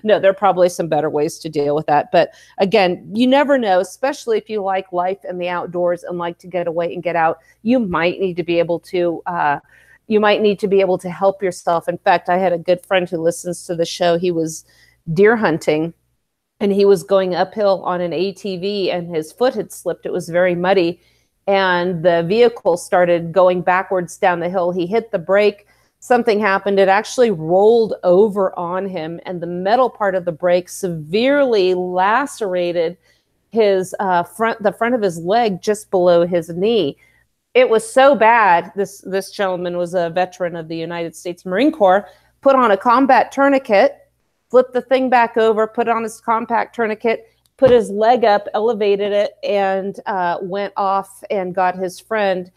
No, there are probably some better ways to deal with that. But again, you never know, especially if you like life and the outdoors and like to get away and get out. You might need to be able to help yourself. In fact, I had a good friend who listens to the show. He was deer hunting and he was going uphill on an ATV and his foot had slipped. It was very muddy and the vehicle started going backwards down the hill. He hit the brake. Something happened. It actually rolled over on him and the metal part of the brake severely lacerated his the front of his leg just below his knee. It was so bad. This gentleman was a veteran of the United States Marine Corps, put on a combat tourniquet, flipped the thing back over, put on his compact tourniquet, put his leg up, elevated it, and went off and got his friend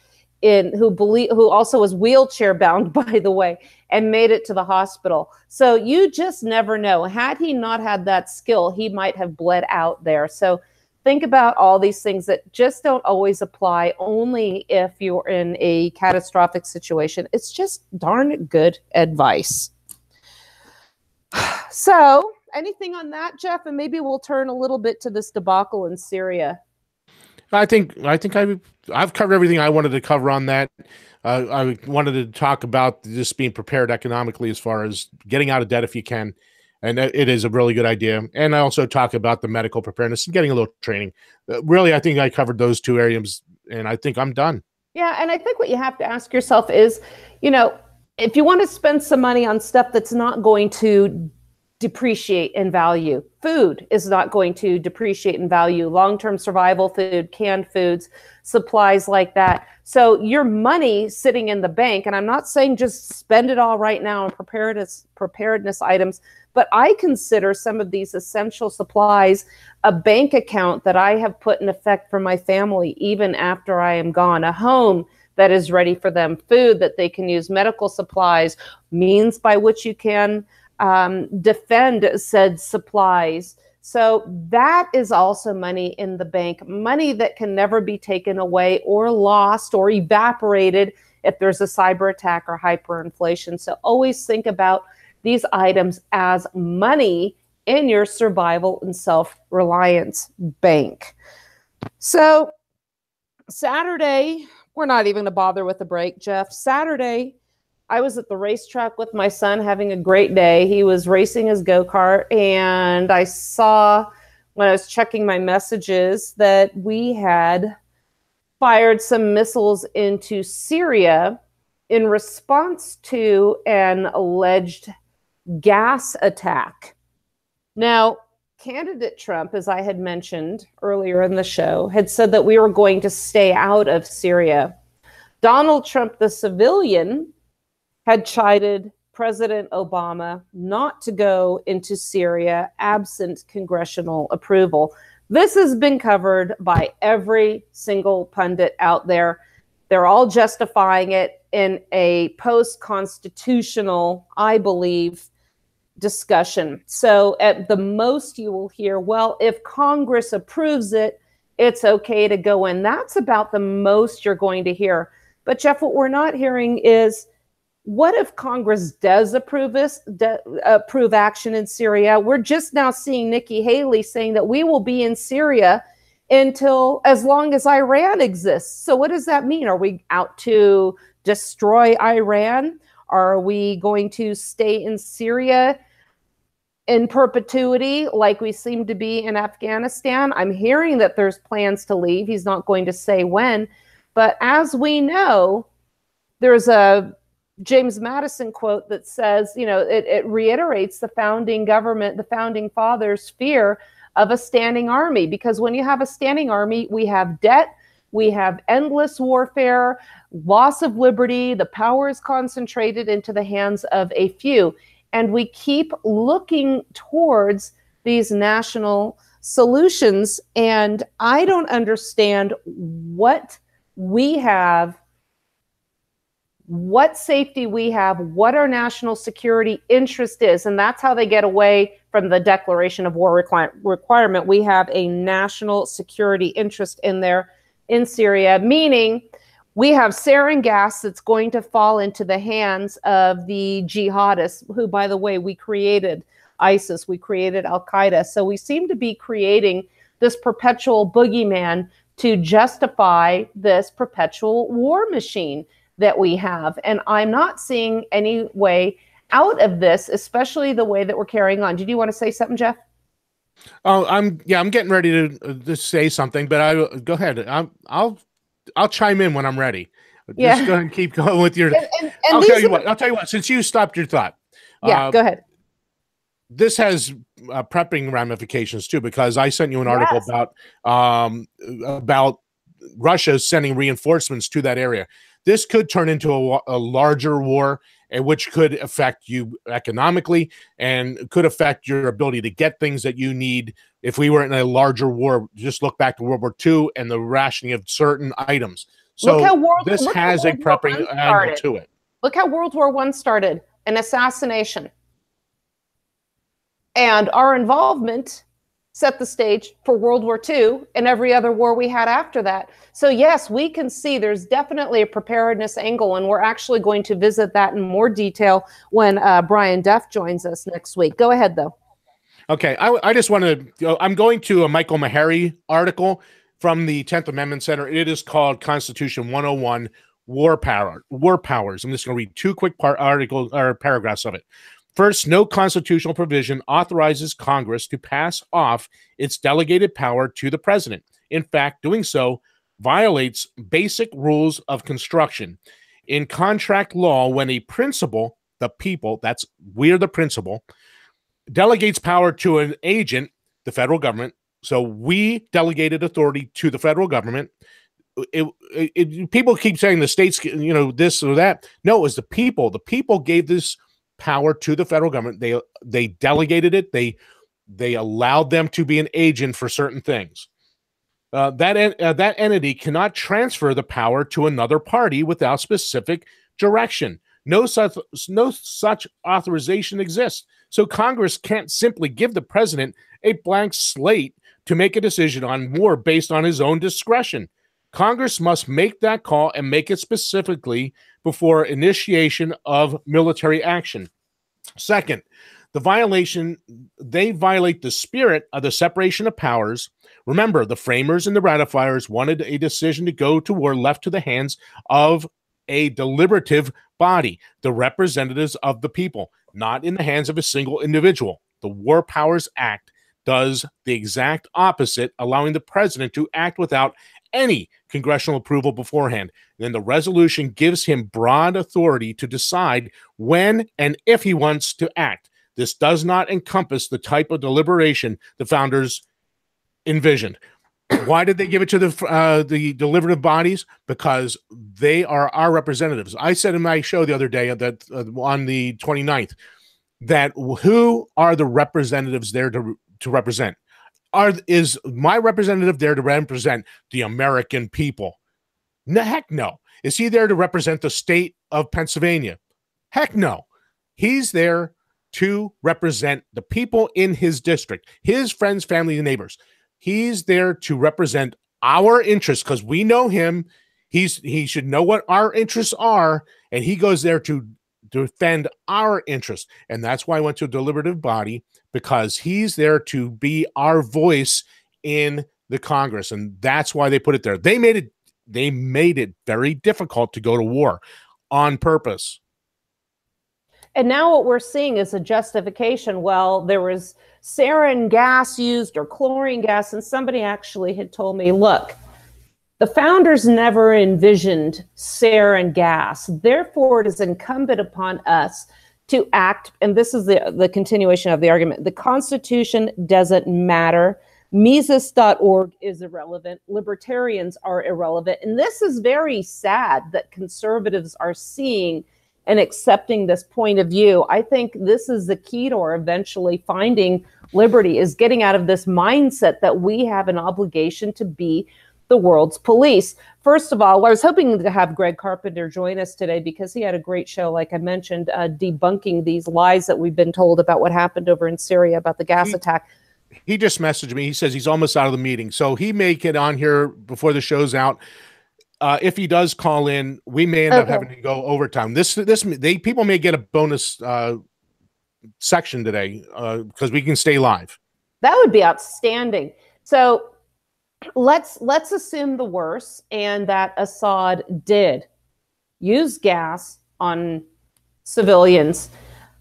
who also was wheelchair bound, by the way, and made it to the hospital. So you just never know. Had he not had that skill, he might have bled out there. So think about all these things that just don't always apply only if you're in a catastrophic situation. It's just darn good advice. So anything on that, Jeff? And maybe we'll turn a little bit to this debacle in Syria. I think I've covered everything I wanted to cover on that. I wanted to talk about just being prepared economically as far as getting out of debt if you can. And it is a really good idea. And I also talk about the medical preparedness and getting a little training. Really, I think I covered those two areas, and I think I'm done. Yeah, and I think what you have to ask yourself is, you know, if you want to spend some money on stuff that's not going to depreciate in value. Food is not going to depreciate in value. Long-term survival food, canned foods, supplies like that. So your money sitting in the bank, and I'm not saying just spend it all right now on preparedness items, but I consider some of these essential supplies a bank account that I have put in effect for my family even after I am gone, a home that is ready for them, food that they can use, medical supplies, means by which you can defend said supplies. So that is also money in the bank, money that can never be taken away or lost or evaporated if there's a cyber attack or hyperinflation. So always think about these items as money in your survival and self-reliance bank. So Saturday, we're not even going to bother with the break, Jeff. Saturday, I was at the racetrack with my son having a great day. He was racing his go-kart, and I saw when I was checking my messages that we had fired some missiles into Syria in response to an alleged gas attack. Now, candidate Trump, as I had mentioned earlier in the show, had said that we were going to stay out of Syria. Donald Trump, the civilian, had chided President Obama not to go into Syria absent congressional approval. This has been covered by every single pundit out there. They're all justifying it in a post-constitutional, I believe, discussion. So at the most you will hear, well, if Congress approves it, it's okay to go in. That's about the most you're going to hear. But Jeff, what we're not hearing is, what if Congress does approve approve action in Syria? We're just now seeing Nikki Haley saying that we will be in Syria until as long as Iran exists. So what does that mean? Are we out to destroy Iran? Are we going to stay in Syria in perpetuity like we seem to be in Afghanistan? I'm hearing that there's plans to leave. He's not going to say when. But as we know, there's a James Madison quote that says, you know, it reiterates the founding government, the founding fathers' fear of a standing army. Because when you have a standing army, we have debt, we have endless warfare, loss of liberty, the power is concentrated into the hands of a few. And we keep looking towards these national solutions. And I don't understand what we have, what safety we have, what our national security interest is. And that's how they get away from the declaration of war requirement. We have a national security interest in there in Syria, meaning we have sarin gas that's going to fall into the hands of the jihadists, who, by the way, we created ISIS, we created Al-Qaeda. So we seem to be creating this perpetual boogeyman to justify this perpetual war machine that we have. And I'm not seeing any way out of this, especially the way that we're carrying on. Did you want to say something, Jeff? Oh, I'm getting ready to say something, but go ahead. I'll chime in when I'm ready. Just go ahead and keep going with your. I'll tell you what. Since you stopped your thought, go ahead. This has prepping ramifications too, because I sent you an article about Russia sending reinforcements to that area. This could turn into a larger war, and which could affect you economically and could affect your ability to get things that you need. If we were in a larger war, just look back to World War II and the rationing of certain items. So this has a prepping angle to it. Look how World War I started, an assassination. And our involvement set the stage for World War II and every other war we had after that. So yes, we can see there's definitely a preparedness angle, and we're actually going to visit that in more detail when Brian Duff joins us next week. Go ahead, though. Okay, I just want to, I'm going to a Michael Meharry article from the 10th Amendment Center. It is called Constitution 101, War Powers. I'm just going to read two quick articles or paragraphs of it. First, no constitutional provision authorizes Congress to pass off its delegated power to the president. In fact, doing so violates basic rules of construction. In contract law, when a principal, the people, we're the principal, delegates power to an agent, the federal government. So we delegated authority to the federal government. People keep saying the states, this or that. No, it was the people. The people gave this power to the federal government. They delegated it. They allowed them to be an agent for certain things. That entity cannot transfer the power to another party without specific direction. No such authorization exists. So Congress can't simply give the president a blank slate to make a decision on war based on his own discretion. Congress must make that call and make it specifically before initiation of military action. Second, they violate the spirit of the separation of powers. Remember, the framers and the ratifiers wanted a decision to go to war left to the hands of a deliberative body, the representatives of the people, not in the hands of a single individual. The War Powers Act does the exact opposite, allowing the president to act without any congressional approval beforehand. Then the resolution gives him broad authority to decide when and if he wants to act. This does not encompass the type of deliberation the founders envisioned. Why did they give it to the deliberative bodies? Because they are our representatives. I said in my show the other day that on the 29th, that who are the representatives there to represent? Is my representative there to represent the American people? No, heck no. Is he there to represent the state of Pennsylvania? Heck no. He's there to represent the people in his district, his friends, family, and neighbors. He's there to represent our interests because we know him. He should know what our interests are, and he goes there to defend our interests. And that's why I went to a deliberative body, because he's there to be our voice in the Congress. And that's why they put it there. They made it very difficult to go to war on purpose. And now what we're seeing is a justification. Well, there was sarin gas used or chlorine gas, and somebody actually had told me, look, the founders never envisioned sarin gas. Therefore, it is incumbent upon us to act, and this is the continuation of the argument. The Constitution doesn't matter. Mises.org is irrelevant. Libertarians are irrelevant. And this is very sad that conservatives are seeing and accepting this point of view. I think this is the key to our eventually finding liberty, is getting out of this mindset that we have an obligation to be the world's police. First of all, I was hoping to have Greg Carpenter join us today because he had a great show, like I mentioned, debunking these lies that we've been told about what happened over in Syria about the gas attack. He just messaged me. He says he's almost out of the meeting. So he may get on here before the show's out. If he does call in, we may end up having to go overtime. People may get a bonus section today because we can stay live. That would be outstanding. So let's assume the worst, and that Assad did use gas on civilians.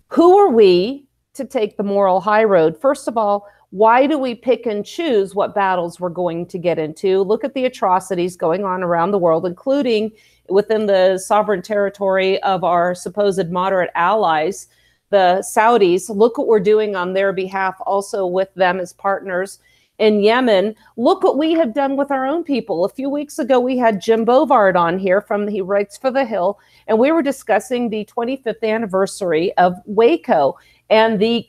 Who are we to take the moral high road? First of all, why do we pick and choose what battles we're going to get into? Look at the atrocities going on around the world, including within the sovereign territory of our supposed moderate allies, the Saudis. Look what we're doing on their behalf, also with them as partners in Yemen. Look what we have done with our own people. A few weeks ago, we had Jim Bovard on here from He Writes for the Hill, and we were discussing the 25th anniversary of Waco and the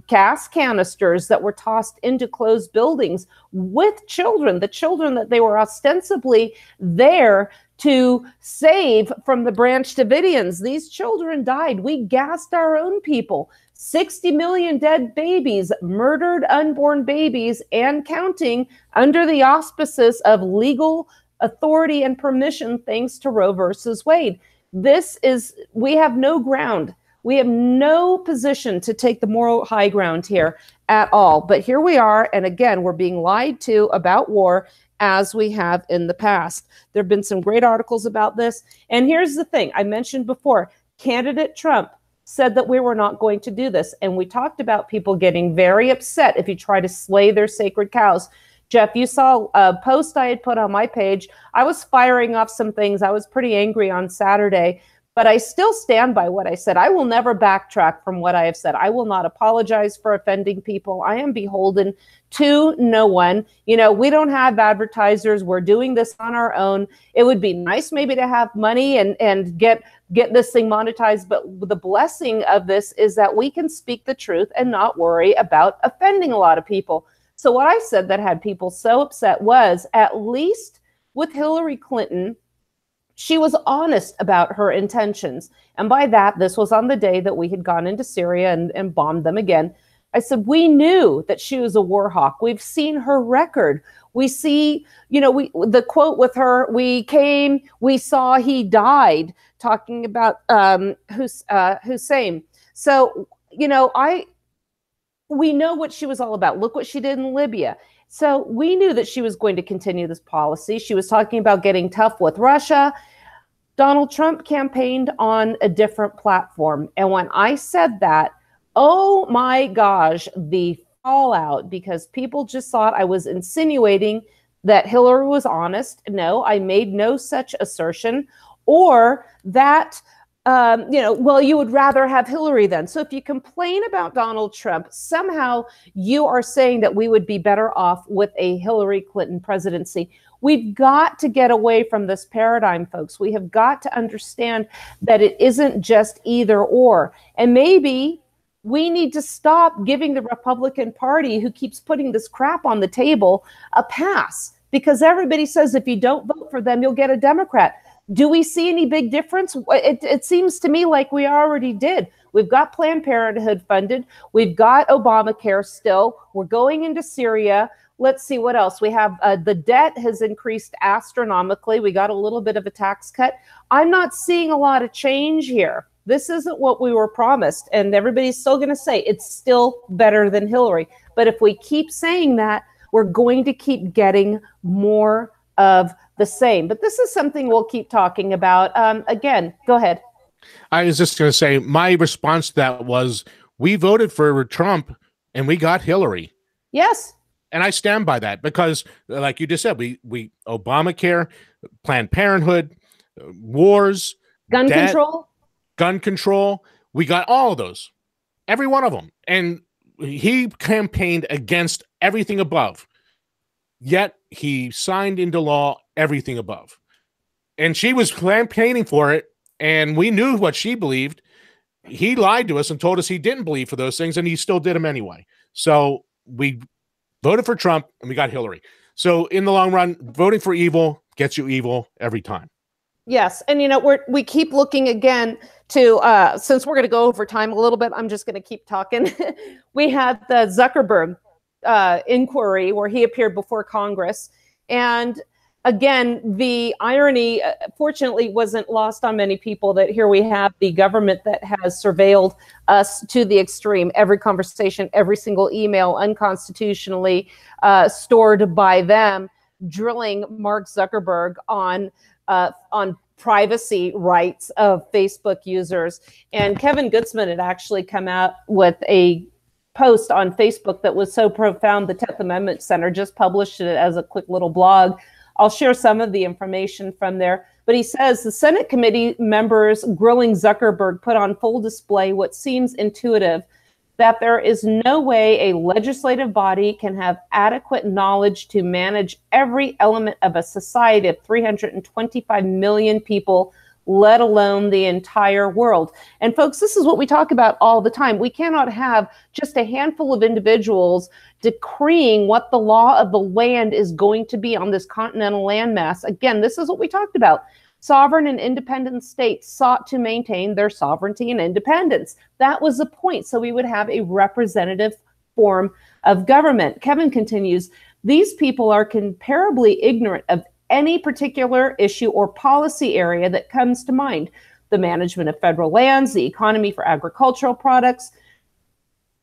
gas canisters that were tossed into closed buildings with children, the children that they were ostensibly there to save from the Branch Davidians. These children died. We gassed our own people. 60 million dead babies, murdered unborn babies, and counting, under the auspices of legal authority and permission, thanks to Roe versus Wade. We have no ground. We have no position to take the moral high ground here at all. But here we are. And again, we're being lied to about war, as we have in the past. There have been some great articles about this. And here's the thing I mentioned before. Candidate Trump said that we were not going to do this. And we talked about people getting very upset if you try to slay their sacred cows. Jeff, you saw a post I had put on my page. I was firing off some things. I was pretty angry on Saturday. But I still stand by what I said. I will never backtrack from what I have said. I will not apologize for offending people. I am beholden to no one. You know, we don't have advertisers. We're doing this on our own. It would be nice maybe to have money and get this thing monetized. But the blessing of this is that we can speak the truth and not worry about offending a lot of people. So what I said that had people so upset was, at least with Hillary Clinton, she was honest about her intentions. And by that, this was on the day that we had gone into Syria and bombed them again. I said, we knew that she was a war hawk. We've seen her record. We see, you know, the quote with her, we came, we saw, he died, talking about Hussein. So, you know, we know what she was all about. Look what she did in Libya. So we knew that she was going to continue this policy. She was talking about getting tough with Russia. Donald Trump campaigned on a different platform. And when I said that, oh my gosh, the fallout, because people just thought I was insinuating that Hillary was honest. No, I made no such assertion. Or that you know, well, you would rather have Hillary then. So if you complain about Donald Trump, somehow you are saying that we would be better off with a Hillary Clinton presidency. We've got to get away from this paradigm, folks. We have got to understand that it isn't just either or. And maybe we need to stop giving the Republican Party, who keeps putting this crap on the table, a pass, because everybody says if you don't vote for them, you'll get a Democrat. Do we see any big difference? It seems to me like we already did. We've got Planned Parenthood funded. We've got Obamacare still. We're going into Syria. Let's see what else. We have the debt has increased astronomically. We got a little bit of a tax cut. I'm not seeing a lot of change here. This isn't what we were promised. And everybody's still going to say it's still better than Hillary. But if we keep saying that, we're going to keep getting more of the same. But this is something we'll keep talking about. Again, go ahead. I was just going to say, my response to that was, we voted for Trump and we got Hillary. Yes. And I stand by that because, like you just said, we Obamacare, Planned Parenthood, wars, gun control. We got all of those, every one of them. And he campaigned against everything above. Yet he signed into law everything above. And she was campaigning for it, and we knew what she believed. He lied to us and told us he didn't believe for those things, and he still did them anyway. So we voted for Trump, and we got Hillary. So in the long run, voting for evil gets you evil every time. Yes. And, you know, we keep looking again to, since we're going to go over time a little bit, I'm just going to keep talking. We had the Zuckerberg inquiry where he appeared before Congress. And again, the irony, fortunately, wasn't lost on many people that here we have the government that has surveilled us to the extreme. Every conversation, every single email, unconstitutionally stored by them, drilling Mark Zuckerberg on privacy rights of Facebook users. And Kevin Gutzman had actually come out with a post on Facebook that was so profound. The 10th Amendment Center just published it as a quick little blog. I'll share some of the information from there. But he says the Senate committee members grilling Zuckerberg put on full display what seems intuitive, that there is no way a legislative body can have adequate knowledge to manage every element of a society of 325 million people, let alone the entire world. And folks, this is what we talk about all the time. We cannot have just a handful of individuals decreeing what the law of the land is going to be on this continental landmass. Again, this is what we talked about. Sovereign and independent states sought to maintain their sovereignty and independence. That was the point. So we would have a representative form of government. Kevin continues, these people are comparably ignorant of any particular issue or policy area that comes to mind. The management of federal lands, the economy for agricultural products,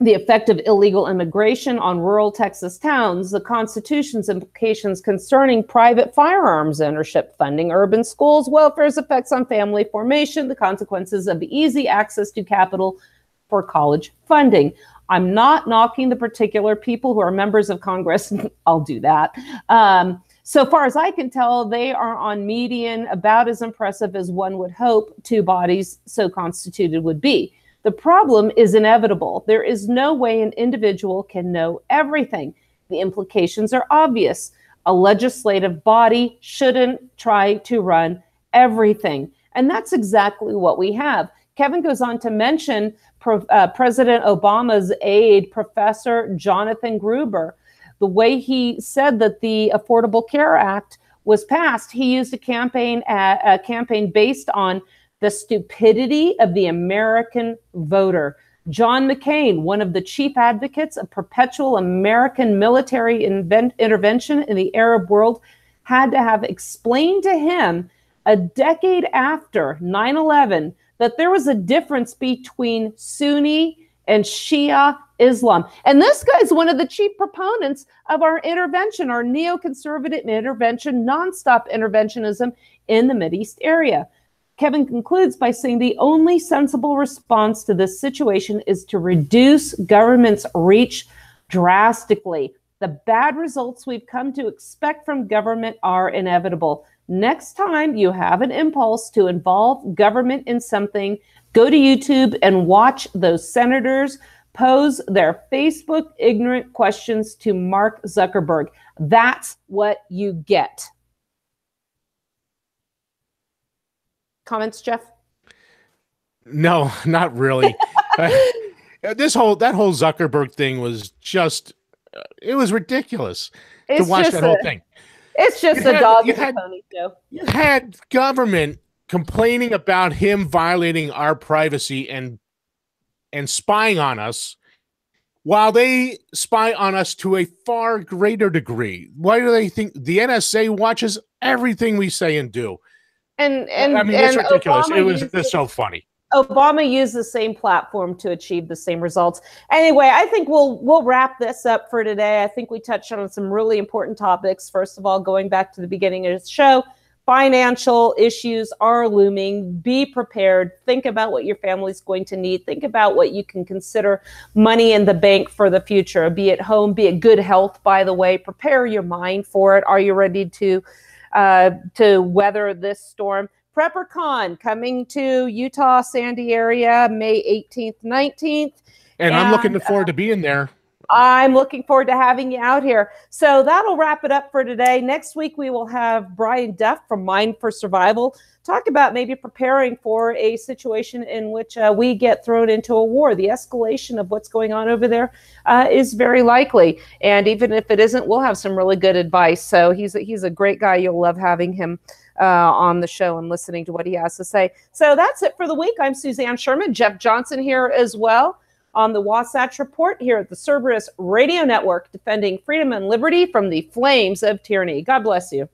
the effect of illegal immigration on rural Texas towns, the Constitution's implications concerning private firearms ownership, funding urban schools, welfare's effects on family formation, the consequences of easy access to capital for college funding. I'm not knocking the particular people who are members of Congress. I'll do that. So far as I can tell, they are on median about as impressive as one would hope two bodies so constituted would be. The problem is inevitable. There is no way an individual can know everything. The implications are obvious. A legislative body shouldn't try to run everything. And that's exactly what we have. Kevin goes on to mention President Obama's aide, Professor Jonathan Gruber. The way he said that the Affordable Care Act was passed, he used a campaign based on the stupidity of the American voter. John McCain, one of the chief advocates of perpetual American military intervention in the Arab world, had to have explained to him a decade after 9/11 that there was a difference between Sunni and Shia Islam. And this guy's one of the chief proponents of our intervention, our neoconservative intervention, nonstop interventionism in the Mideast area. Kevin concludes by saying the only sensible response to this situation is to reduce government's reach drastically. The bad results we've come to expect from government are inevitable. Next time you have an impulse to involve government in something, go to YouTube and watch those senators pose their Facebook ignorant questions to Mark Zuckerberg. That's what you get. Comments, Jeff? No, not really. that whole Zuckerberg thing was just, it was ridiculous to watch that whole thing. It's just a dog and a pony show. You had government complaining about him violating our privacy and spying on us, while they spy on us to a far greater degree. Why do they think the NSA watches everything we say and do? And I mean, it's ridiculous. It was just so funny. Obama used the same platform to achieve the same results. Anyway, I think we'll wrap this up for today. I think we touched on some really important topics. First of all, going back to the beginning of the show, financial issues are looming. Be prepared. Think about what your family's going to need. Think about what you can consider money in the bank for the future, be it home, be it good health, by the way. Prepare your mind for it. Are you ready to weather this storm? PrepperCon coming to Utah, Sandy area, May 18th, 19th. And I'm looking forward to being there. I'm looking forward to having you out here. So that'll wrap it up for today. Next week, we will have Brian Duff from Mind for Survival talk about maybe preparing for a situation in which we get thrown into a war. The escalation of what's going on over there is very likely. And even if it isn't, we'll have some really good advice. So he's a great guy. You'll love having him on the show and listening to what he has to say. So that's it for the week. I'm Suzanne Sherman. Jeff Johnson here as well on the Wasatch Report here at the Cerberus Radio Network, defending freedom and liberty from the flames of tyranny. God bless you.